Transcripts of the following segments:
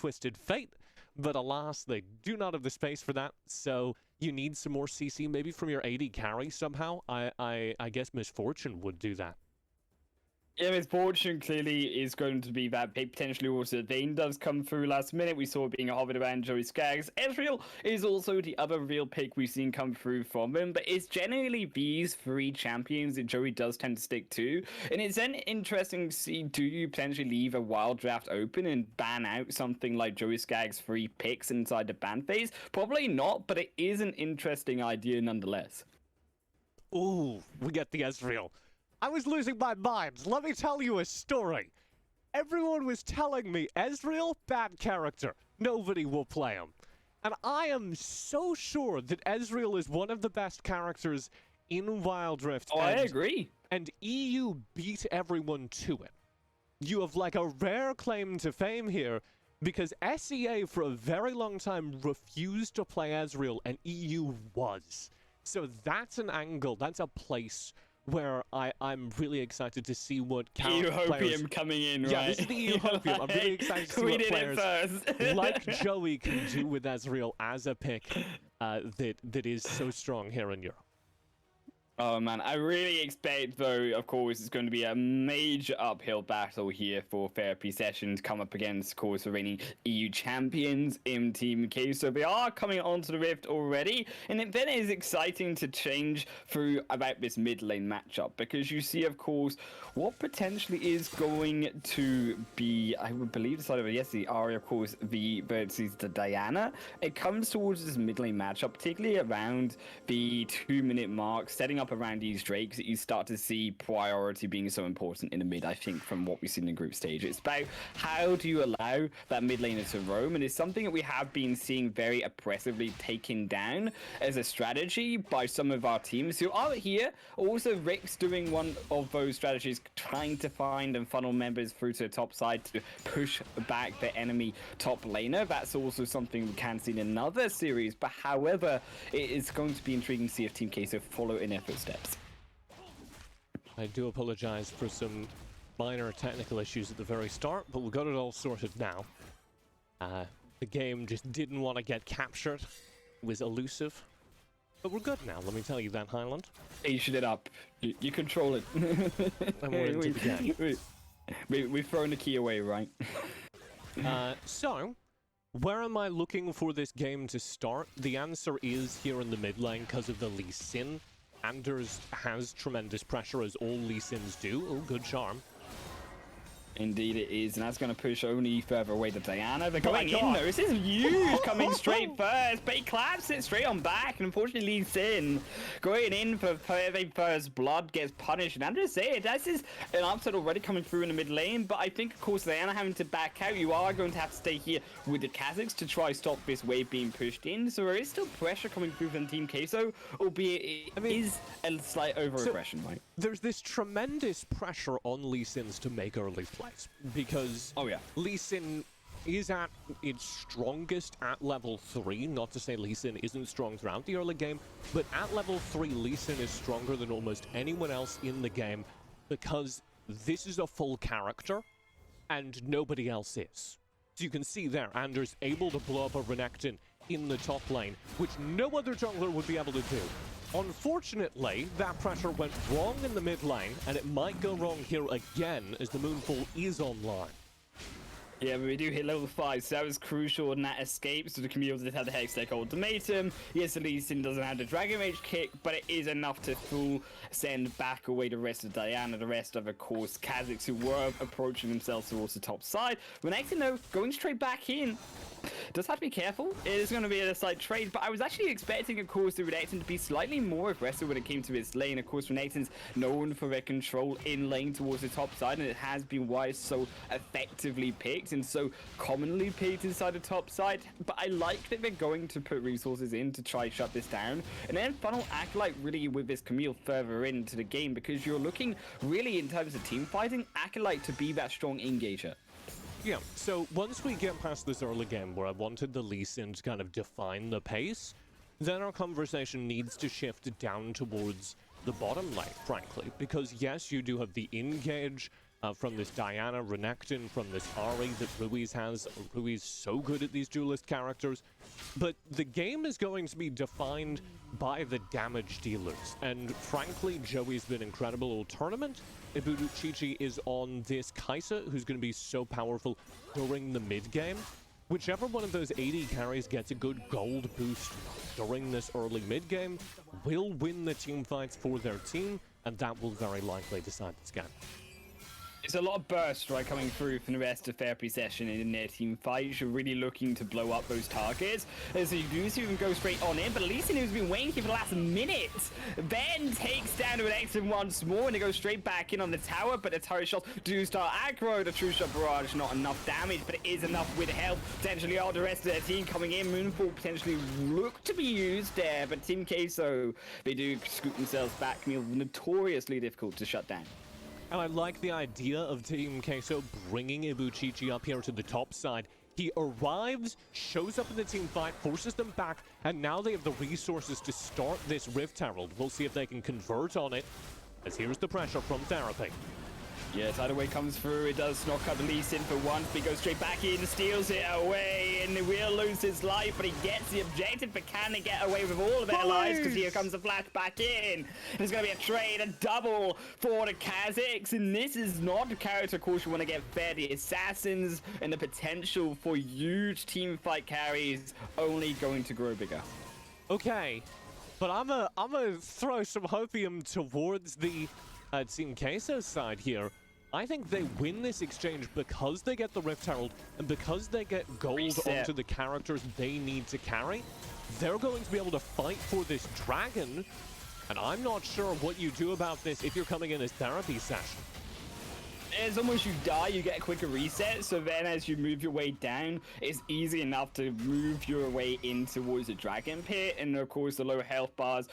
Twisted Fate, but alas, they do not have the space for that, so you need some more CC, maybe from your AD carry somehow. I guess Misfortune would do that. Yeah, Misfortune clearly is going to be that pick. Potentially also Vayne does come through last minute. We saw it being a hovered around Joey Skaggs. Ezreal is also the other real pick we've seen come through from him. But it's generally these three champions that Joey does tend to stick to. And it's then interesting to see, do you potentially leave a wild draft open and ban out something like Joey Skaggs' 3 picks inside the ban phase? Probably not, but it is an interesting idea nonetheless. Ooh, we get the Ezreal. I was losing my mind. Let me tell you a story. Everyone was telling me, Ezreal, bad character. Nobody will play him. And I am so sure that Ezreal is one of the best characters in Wild Rift. Oh, I agree. And EU beat everyone to it. You have like a rare claim to fame here, because SEA for a very long time refused to play Ezreal, and EU was. So that's an angle, that's a place where I'm really excited to see what players... coming in, right? Yeah, this is the EU-hopium. I'm really excited to see what players like Joey can do with Ezreal as a pick that is so strong here in Europe. Oh man, I really expect though, of course, it's going to be a major uphill battle here for Therapy Session to come up against, of course, the reigning EU champions in Team Queso. They are coming onto the Rift already, and it then is exciting to change through about this mid lane matchup, because you see, of course, what potentially is going to be, I would believe, decided, yes, the Arya, of course, versus the Diana. It comes towards this mid lane matchup, particularly around the 2-minute mark, setting up around these Drakes, that you start to see priority being so important in the mid, I think, from what we've seen in group stage. It's about how do you allow that mid laner to roam, and it's something that we have been seeing very oppressively taken down as a strategy by some of our teams who are here. Also, Rick's doing one of those strategies, trying to find and funnel members through to the top side to push back the enemy top laner. That's also something we can see in another series, but however, it is going to be intriguing to see if Team Queso follow in their footsteps. I do apologize for some minor technical issues at the very start, but we got it all sorted now. The game just didn't want to get captured. It was elusive. But we're good now, let me tell you that, Highland. Asian it up. You control it. And we're into the game. We've thrown the key away, right? So, where am I looking for this game to start? The answer is here in the mid lane because of the Lee Sin. Anders has tremendous pressure, as all Lee Sins do. Oh, good charm. Indeed it is, and that's going to push only further away to Diana. They're going in though. This is huge, coming straight first, but he claps it straight on back, and unfortunately Lee Sin going in for first blood gets punished. And I'm just saying, this is an upset already coming through in the mid lane, but I think, of course, Diana having to back out, you are going to have to stay here with the Kazakhs to try stop this wave being pushed in. So there is still pressure coming through from Team Queso, albeit it is a slight over-aggression, right? There's this tremendous pressure on Lee Sin's to make early plays, because Lee Sin is at its strongest at level 3, not to say Lee Sin isn't strong throughout the early game, but at level 3 Lee Sin is stronger than almost anyone else in the game, because this is a full character and nobody else is. So you can see there, Anders able to blow up a Renekton in the top lane, which no other jungler would be able to do. Unfortunately, that pressure went wrong in the mid lane, and it might go wrong here again as the Moonfall is online. Yeah, but we do hit level 5, so that was crucial in that escape, so the Camille did have the Hextech ultimatum. Yes, the Lee Sin doesn't have the Dragon Rage kick, but it is enough to full send back away the rest of Diana, the rest of course, Kazakhs, who were approaching themselves towards the top side. Renekton, though, going straight back in. Does have to be careful. It is going to be a slight trade, but I was actually expecting, of course, the Renekton to be slightly more aggressive when it came to his lane. Of course, Renekton's known for their control in lane towards the top side, and it has been why it's so effectively picked and so commonly picked inside the top side. But I like that they're going to put resources in to try shut this down, and then funnel Acolyte really with this Camille further into the game, because you're looking really in terms of team fighting, Acolyte to be that strong engager. Yeah, so once we get past this early game where I wanted the Lee Sin to kind of define the pace, then our conversation needs to shift down towards the bottom lane, frankly. Because yes, you do have the engage, from this Diana Renekton, from this Ari that Ruiz has. Ruiz so good at these duelist characters. But the game is going to be defined by the damage dealers. And frankly, Joey's been incredible all tournament. Ibuchichi is on this Kaisa, who's going to be so powerful during the mid game. Whichever one of those AD carries gets a good gold boost during this early mid game will win the team fights for their team, and that will very likely decide this game. It's a lot of burst, right, coming through from the rest of Therapy Session in their team fights. You're really looking to blow up those targets. As you do see them go straight on in, but Lee Sin, who's been waiting here for the last minute, then takes down to an exit once more, and they go straight back in on the tower, but the turret shots do start aggro. The True Shot Barrage, not enough damage, but it is enough with health. Potentially all the rest of their team coming in. Moonfall potentially look to be used there, but Team Queso, they do scoop themselves back. Notoriously difficult to shut down. And I like the idea of Team Queso bringing Ibuchichi up here to the top side. He arrives, shows up in the team fight, forces them back, and now they have the resources to start this Rift Herald. We'll see if they can convert on it, as here's the pressure from Therapy. Yes, either way comes through. It does knock out the Lee Sin for once, but he goes straight back in, steals it away, and he will lose his life, but he gets the objective. But can they get away with all of their lives? Because here comes the flash back in. There's going to be a trade, a double for the Kazakhs, and this is not the character, of course, you want to get fed. The Assassins and the potential for huge team fight carries only going to grow bigger. Okay, but I'm gonna throw some hopium towards the Team Queso side here. I think they win this exchange because they get the Rift Herald and because they get gold onto the characters they need to carry. They're going to be able to fight for this dragon, and I'm not sure what you do about this if you're coming in as Therapy Session. It's almost you die, you get a quicker reset, so then as you move your way down, it's easy enough to move your way in towards the Dragon Pit, and of course the lower health bars.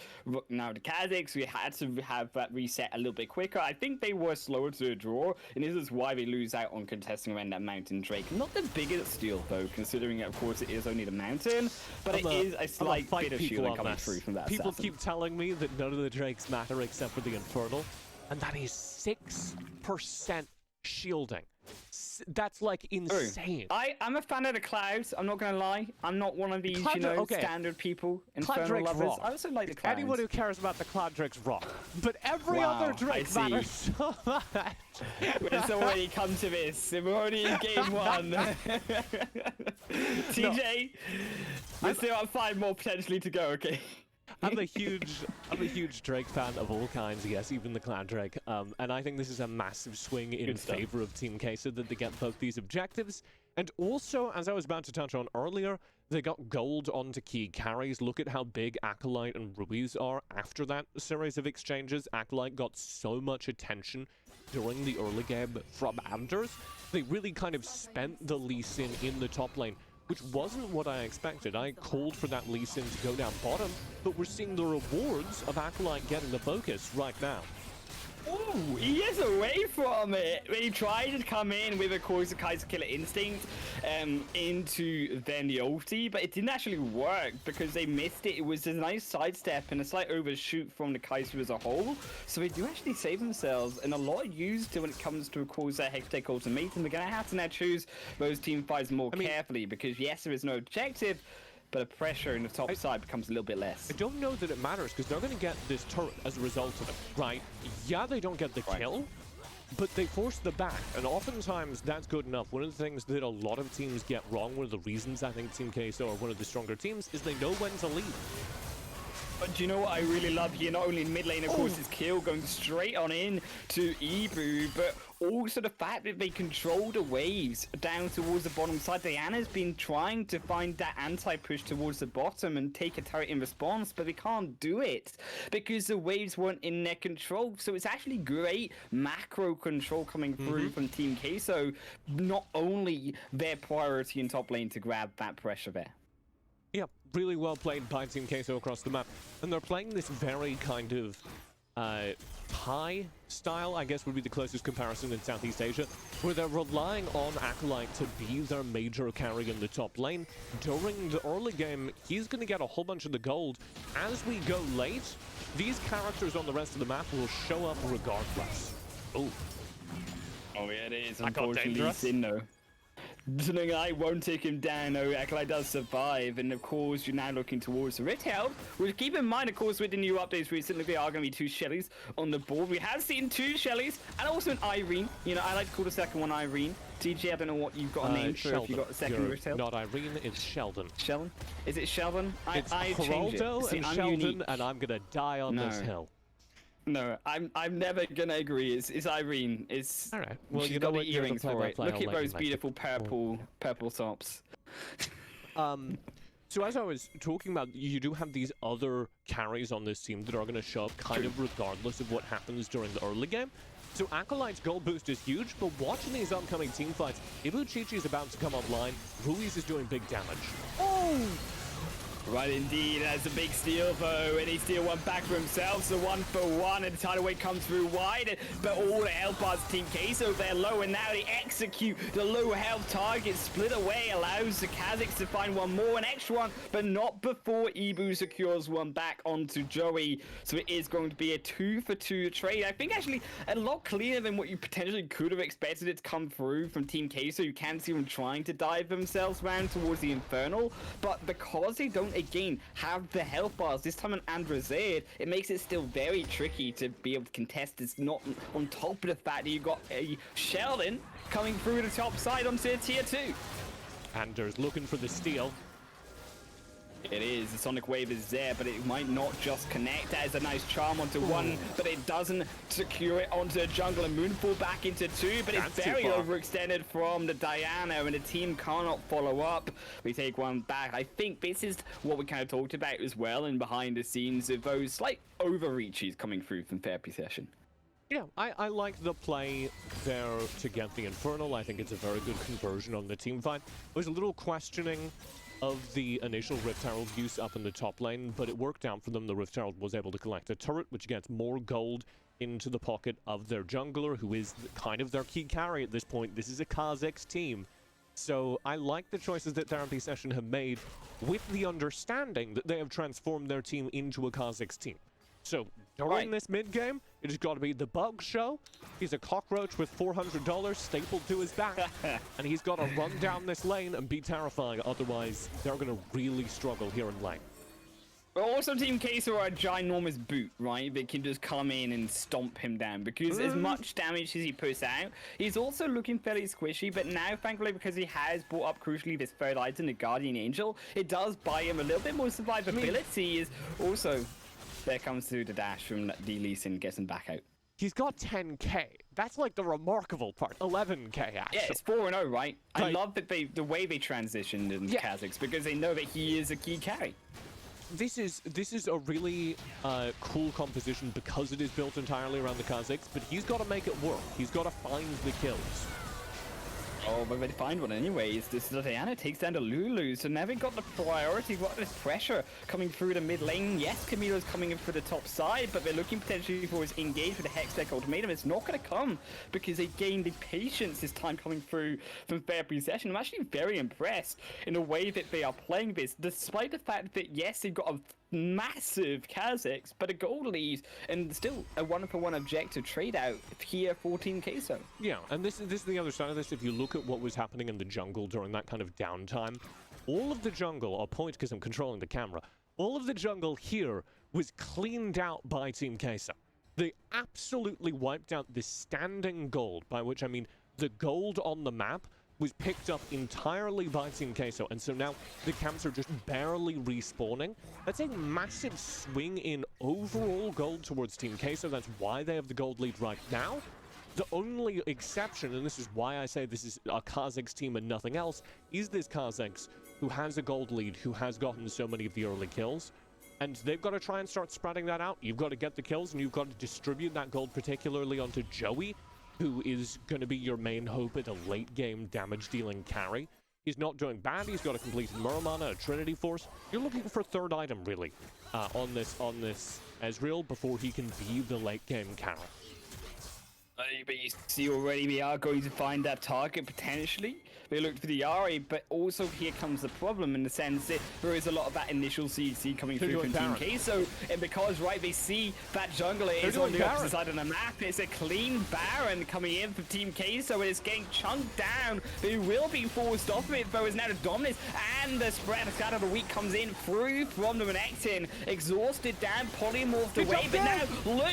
Now the Kazakhs, we had to have that reset a little bit quicker. I think they were slower to draw, and this is why they lose out on contesting around that Mountain Drake. Not the biggest steal though, considering of course it is only the Mountain, but it is a slight bit of shielding coming through from that People assassin. keep telling me that none of the Drakes matter except for the Infernal, and that is 6% shielding. That's like insane. I'm a fan of the Clouds. I'm not gonna lie. I'm not one of these, standard people. Cloud lovers. rock. I also like the Clouds. Anyone who cares about the Cloud Drake's rock. But every other Drake matters so much. It's already come to this. We're already in game one. TJ, we still have 5 more potentially to go, okay? I'm a huge Drake fan of all kinds, yes, even the Cloud Drake. And I think this is a massive swing in favor of Team Queso that they get both these objectives. And also, as I was about to touch on earlier, they got gold onto key carries. Look at how big Acolyte and Ruiz are after that series of exchanges. Acolyte got so much attention during the early game from Anders. They really kind of spent the Lee Sin in the top lane, which wasn't what I expected. I called for that Lee Sin to go down bottom, but we're seeing the rewards of Acolyte getting the focus right now. Ooh, he is away from it. When he tried to come in with, of course, the Kaiser Killer Instinct into then the ulti, but it didn't actually work because they missed it. It was a nice sidestep and a slight overshoot from the Kaiser as a whole. So they do actually save themselves, and a lot used when it comes to, of course, that Hextech Ultimatum. They're going to have to now choose those team fights more carefully because, yes, there is no objective, but the pressure in the top side becomes a little bit less. I don't know that it matters, because they're going to get this turret as a result of it, right? Yeah, they don't get the kill, but they force the back, and oftentimes that's good enough. One of the things that a lot of teams get wrong, one of the reasons I think Team Queso are one of the stronger teams, is they know when to leave. But do you know what I really love here? Not only in mid lane, of course, is Kill going straight on in to Ibu, but also the fact that they control the waves down towards the bottom side. Diana's been trying to find that anti-push towards the bottom and take a turret in response, but they can't do it because the waves weren't in their control. So it's actually great macro control coming through from Team Queso. Not only their priority in top lane to grab that pressure there. Yeah, really well played by Team Queso across the map. And they're playing this very kind of high style, I guess would be the closest comparison in Southeast Asia, where they're relying on Acolyte to be their major carry in the top lane. During the early game, he's going to get a whole bunch of the gold. As we go late, these characters on the rest of the map will show up regardless. Oh. Oh, yeah, it is. That got Unfortunately, dangerous. Sin, though. I won't take him down. No, Acolyte does survive, and of course, you're now looking towards the Rift Herald. Which, keep in mind, of course, with the new updates recently, there are going to be 2 Shellys on the board. We have seen 2 Shellys and also an Irene. You know, I like to call the second one Irene. TJ, I don't know what you've got a name for. Sheldon. If you got a second Rift Herald. Not Irene, it's Sheldon. Sheldon? Is it Sheldon? It's I change it. Geraldo See, and I'm Sheldon, unique. and I'm gonna die on this hill. No, I'm never gonna agree. It's Irene. It's all right. Well, she's you got know the what? You're the earrings for it. play-by-play, Look I'll at let you those make it. beautiful purple tops. So as I was talking about, you do have these other carries on this team that are going to show up kind of regardless of what happens during the early game. So Acolyte's gold boost is huge, but watching these upcoming team fights, Ibuchichi is about to come online. Ruiz is doing big damage. Oh! Right, indeed. That's a big steal, though, and he steal one back for himself. So 1-for-1, and the tidal wave comes through wide. But all the health bars Team Queso, they're low, and now they execute the low health target. Split away allows the Kazakhs to find one more, an extra one, but not before Ibu secures one back onto Joey. So it is going to be a 2-for-2 trade. I think actually a lot cleaner than what you potentially could have expected it to come through from Team Queso. You can see them trying to dive themselves round towards the Infernal, but because they don't again have the health bars this time on Androzed, it makes it still very tricky to be able to contest this, not on top of the fact that you've got a Sheldon coming through the top side onto tier 2. Anders looking for the steal. It is. The Sonic Wave is there, but it might not just connect. That is a nice charm onto one, but it doesn't secure it onto the jungle and Moonfall back into 2, but it's very overextended from the Diana, and the team cannot follow up. We take one back. I think this is what we kind of talked about as well, and behind the scenes of those slight overreaches coming through from Therapy Session. Yeah, I like the play there to get the Infernal. I think it's a very good conversion on the team fight. I was a little questioning of the initial Rift Herald use up in the top lane, but it worked out for them. The Rift Herald was able to collect a turret, which gets more gold into the pocket of their jungler, who is kind of their key carry at this point. This is a Kazakhs team. So I like the choices that Therapy Session have made, with the understanding that they have transformed their team into a Kazakhs team. So during this mid-game, it has got to be the Bug Show. He's a cockroach with $400 stapled to his back, and he's got to run down this lane and be terrifying. Otherwise, they're going to really struggle here in lane. But also Team Queso are a ginormous boot, right? They can just come in and stomp him down, because as much damage as he puts out, he's also looking fairly squishy, but now, thankfully, because he has brought up, crucially, this third item, the Guardian Angel, it does buy him a little bit more survivability. Is also... There comes through the dash from D. Lee Sin, gets him back out. He's got 10k. That's like the remarkable part. 11k, actually. Yeah, it's 4-0, right? I love that the way they transitioned in Kazakhs, because they know that he is a key carry. This is a really cool composition because it is built entirely around the Kazakhs, but he's got to make it work. He's got to find the kills. Oh, but they find one anyways. This Diana takes down the Lulu, so now they've got the priority, got this pressure coming through the mid lane. Yes, Camilo's coming in for the top side, but they're looking potentially for his engage with the Hex Deck Ultimatum. It's not going to come because they gained the patience this time coming through from Therapy Session. I'm actually very impressed in the way that they are playing this, despite the fact that, yes, they've got a massive Kazakhs, but a gold lead, and still a 1-for-1 objective trade out here for Team Queso. Yeah, and this is the other side of this. If you look at what was happening in the jungle during that kind of downtime, all of the jungle, I'll point because I'm controlling the camera, all of the jungle here was cleaned out by Team Queso. They absolutely wiped out the standing gold, by which I mean the gold on the map was picked up entirely by Team Queso, and so now the camps are just barely respawning. That's a massive swing in overall gold towards Team Queso. That's why they have the gold lead right now. The only exception, and this is why I say this is a Kazakhs team and nothing else, is this Kazakhs who has a gold lead, who has gotten so many of the early kills. And they've got to try and start spreading that out. You've got to get the kills, and you've got to distribute that gold particularly onto Joey, who is going to be your main hope at a late-game damage-dealing carry. He's not doing bad. He's got a complete Muramana, a Trinity Force. You're looking for a third item, really, on this Ezreal before he can be the late-game carry. But you see already we are going to find that target potentially, They looked for the Ahri, but also here comes the problem in the sense that there is a lot of that initial CC coming through from Team Queso, and because, right, they see that jungler is on the opposite side of the map, it's a clean Baron coming in from Team Queso, and it's getting chunked down. They will be forced off of it, though, is now the dominance, and the spread of Shadow of the Week comes in through from the Renekton, exhausted down, polymorphed away, but now, look,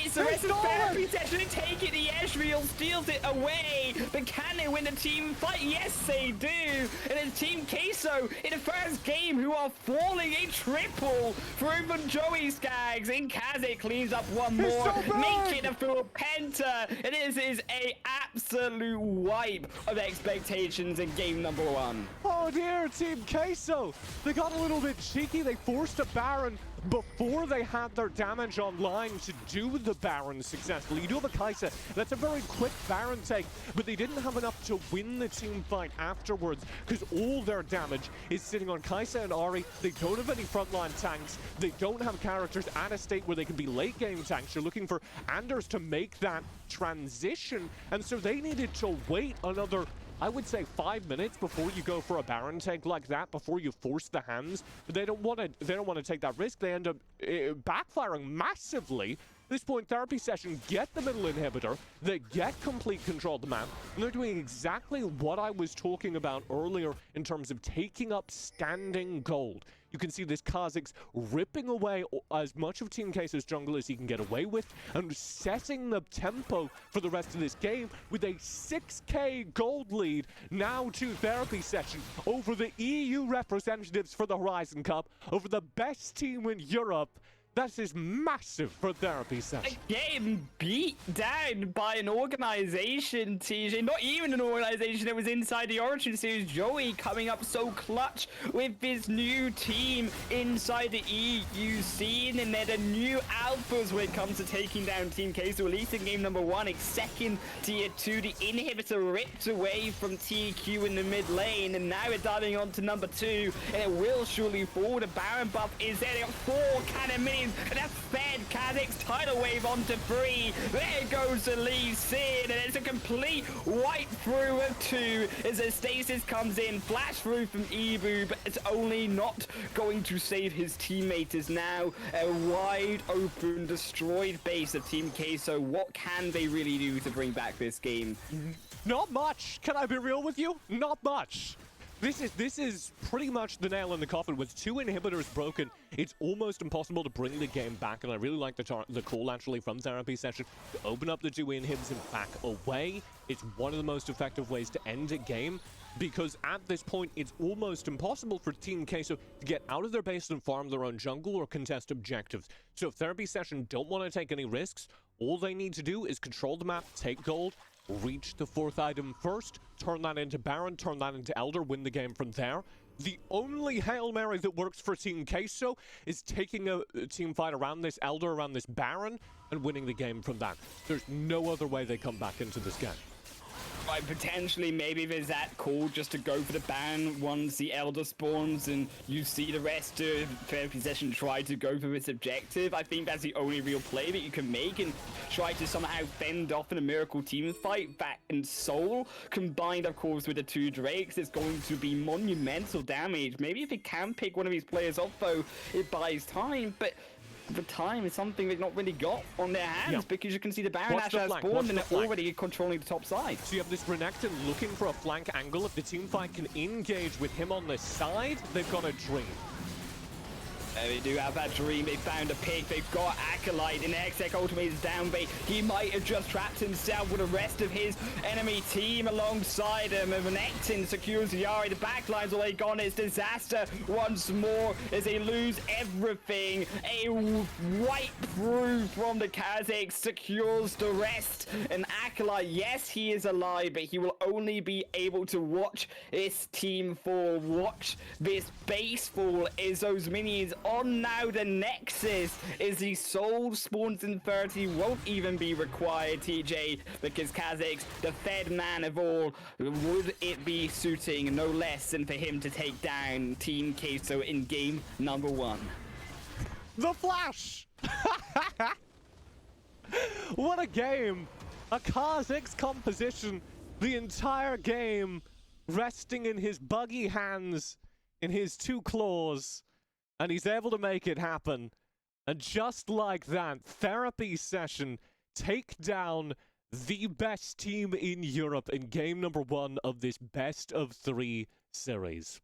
it's the rest of the therapy session taking the Ezreal, steals it away, but can they win the team fight? Yes, they do, and it's Team Queso in the first game who are falling a triple through from Joey Skaggs, and Kha'Zix cleans up one more, making a full penta, and this is a absolute wipe of expectations in game number 1. Oh dear, Team Queso, they got a little bit cheeky, they forced a Baron before they had their damage online to do the Baron successfully. You do have a Kai'Sa, that's a very quick Baron take, but they didn't have enough to win the team fight afterwards because all their damage is sitting on Kai'Sa and Ahri. They don't have any frontline tanks, they don't have characters at a state where they can be late game tanks. You're looking for Anders to make that transition, and so they needed to wait another, I would say, 5 minutes before you go for a Baron tank like that, before you force the hands. But they don't want to take that risk. They end up backfiring massively. At this point, Therapy Session get the middle inhibitor, they get complete control of the map, and they're doing exactly what I was talking about earlier in terms of taking up standing gold. You can see this Kha'Zix ripping away as much of Team Queso's jungle as he can get away with, and setting the tempo for the rest of this game with a 6k gold lead now to Therapy Session over the EU representatives for the Horizon Cup, over the best team in Europe. That is massive for Therapy Session. A game beat down by an organization, TJ. Not even an organization that was inside the Origin Series. Joey coming up so clutch with his new team inside the EU scene. And they're the new alphas when it comes to taking down Team Queso. At least in game number 1, it's second tier 2. The inhibitor ripped away from TQ in the mid lane. And now we're diving on to number 2. And it will surely fall. The Baron buff is there. They got 4 cannon minions. And that's fed Kha'Zix tidal wave onto 3. There goes the Lee Sin, and it's a complete wipe through of 2 as the stasis comes in, flash through from Ebu, but it's only not going to save his teammate. Is now a wide open, destroyed base of Team Queso. What can they really do to bring back this game? Not much. Can I be real with you? Not much. This is pretty much the nail in the coffin. With 2 inhibitors broken, it's almost impossible to bring the game back, and I really like the call actually from Therapy Session to open up the 2 inhibs and back away. It's one of the most effective ways to end a game, because at this point it's almost impossible for Team Queso to get out of their base and farm their own jungle or contest objectives. So if Therapy Session don't want to take any risks, all they need to do is control the map, take gold, reach the 4th item first, turn that into Baron, turn that into Elder, win the game from there. The only Hail Mary that works for Team Queso is taking a team fight around this Elder, around this Baron, and winning the game from that. There's no other way they come back into this game. Right, potentially, maybe there's that call just to go for the Baron once the Elder spawns and you see the rest of Therapy Session try to go for this objective. I think that's the only real play that you can make and try to somehow fend off in a Miracle team fight. Back in Soul, combined, of course, with the 2 Drakes, is going to be monumental damage. Maybe if it can pick one of these players off, though, it buys time, but the time is something they've not really got on their hands, because you can see the Baron actually has spawned and they're already controlling the top side. So you have this Renekton looking for a flank angle. If the team fight can engage with him on the side, they've got a dream. They do have that dream. They found a pick. They've got Acolyte, and Exec ultimate is down bait. He might have just trapped himself with the rest of his enemy team alongside him. And Renekton secures the Ahri. The backline's already gone. It's disaster once more as they lose everything. A wipe through from the Kha'Zix secures the rest. And Acolyte, yes, he is alive, but he will only be able to watch his team fall. Watch this base fall as those minions on now the Nexus is the Soul spawns in 30 won't even be required, TJ, because Kha'Zix, the fed man of all, would it be suiting no less than for him to take down Team Queso in game number 1. The Flash! What a game! A Kha'Zix composition the entire game resting in his buggy hands, in his 2 claws, and he's able to make it happen. And just like that, Therapy Session take down the best team in Europe in game number 1 of this best of 3 series.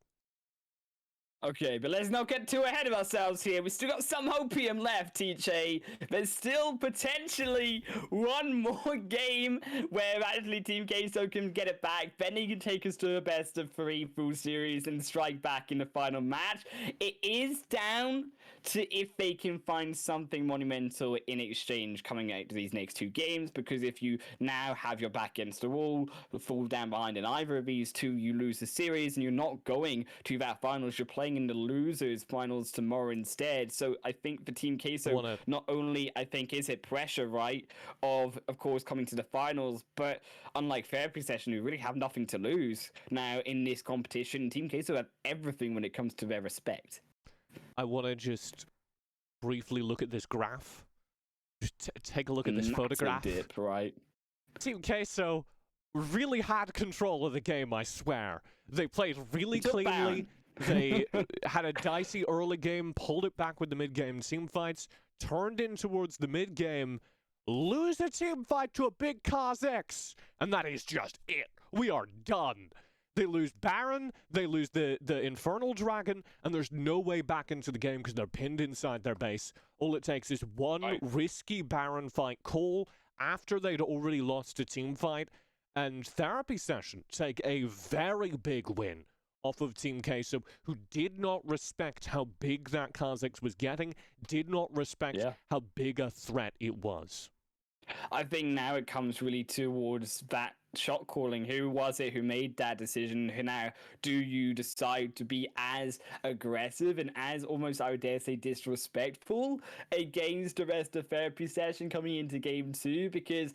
Okay, but let's not get too ahead of ourselves here. We still got some hopium left, TJ. There's still potentially one more game where actually Team Queso can get it back. Benny can take us to a best of 3 full series and strike back in the final match. It is down to if they can find something monumental in exchange coming out to these next 2 games, because if you now have your back against the wall, fall down behind in either of these 2, you lose the series and you're not going to that finals. You're playing in the losers finals tomorrow instead. So I think for Team Queso, not only I think is it pressure, right, of course coming to the finals, but unlike Therapy Session, who really have nothing to lose now in this competition, Team Queso have everything when it comes to their respect. I want to just briefly look at this graph. Just take a look at this photograph. Dip, right? Team Queso really had control of the game, I swear. They played really cleanly. They had a dicey early game, pulled it back with the mid-game team fights, turned in towards the mid-game, lose a team fight to a big Kha'Zix, and that is just it. We are done. They lose Baron, they lose the Infernal Dragon, and there's no way back into the game because they're pinned inside their base. All it takes is one risky Baron fight call after they'd already lost a team fight, and Therapy Session take a very big win off of Team Queso, who did not respect how big that Kha'Zix was getting, did not respect how big a threat it was. I think now it comes really towards that shot calling. Who was it who made that decision? Who now do you decide to be as aggressive and as almost, I would dare say, disrespectful against the rest of Therapy Session coming into game 2? Because